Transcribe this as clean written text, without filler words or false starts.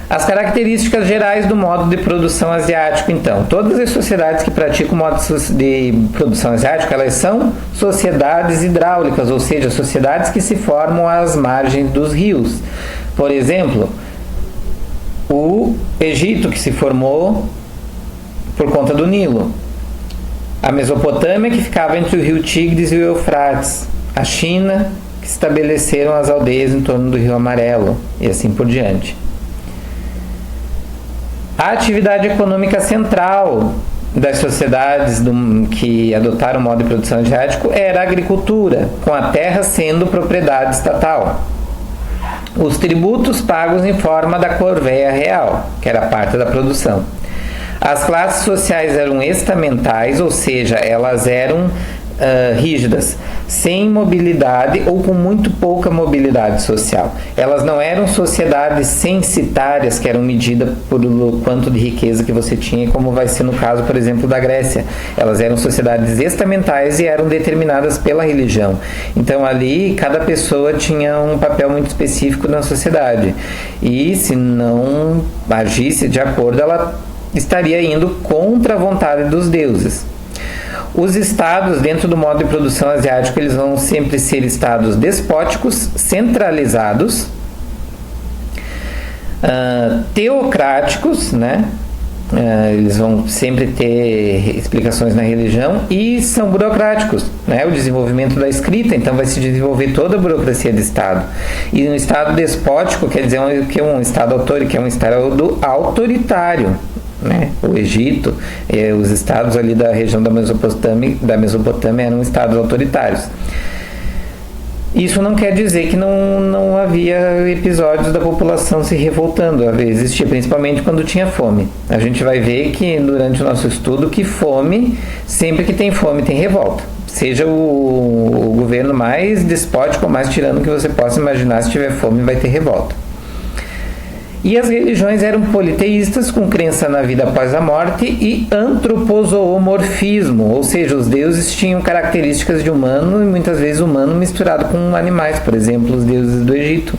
As características gerais do modo de produção asiático, então. Todas as sociedades que praticam o modo de produção asiático, elas são sociedades hidráulicas, ou seja, sociedades que se formam às margens dos rios. Por exemplo, o Egito, que se formou por conta do Nilo. A Mesopotâmia, que ficava entre o rio Tigres e o Eufrates. A China, que estabeleceram as aldeias em torno do Rio Amarelo, e assim por diante. A atividade econômica central das sociedades que adotaram o modo de produção asiático era a agricultura, com a terra sendo propriedade estatal. Os tributos pagos em forma da corvéia real, que era parte da produção. As classes sociais eram estamentais, ou seja, elas eram rígidas, sem mobilidade ou com muito pouca mobilidade social. Elas não eram sociedades censitárias, que eram medidas por quanto de riqueza que você tinha, como vai ser no caso, por exemplo, da Grécia. Elas eram sociedades estamentais e eram determinadas pela religião. Então ali cada pessoa tinha um papel muito específico na sociedade, e se não agisse de acordo, ela estaria indo contra a vontade dos deuses. Os estados, dentro do modo de produção asiático, eles vão sempre ser estados despóticos, centralizados, teocráticos, né? Eles vão sempre ter explicações na religião, e são burocráticos, né? O desenvolvimento da escrita, então vai se desenvolver toda a burocracia do Estado. E no Estado despótico quer dizer que é um Estado autoritário, que é um Estado autoritário, né? O Egito, os estados ali da região da Mesopotâmia eram estados autoritários. Isso não quer dizer que não havia episódios da população se revoltando. Existia, principalmente quando tinha fome. A gente vai ver que durante o nosso estudo que fome, sempre que tem fome tem revolta. Seja o governo mais despótico ou mais tirano que você possa imaginar, se tiver fome vai ter revolta. E as religiões eram politeístas, com crença na vida após a morte, e antropozoomorfismo, ou seja, os deuses tinham características de humano, e muitas vezes humano misturado com animais, por exemplo, os deuses do Egito.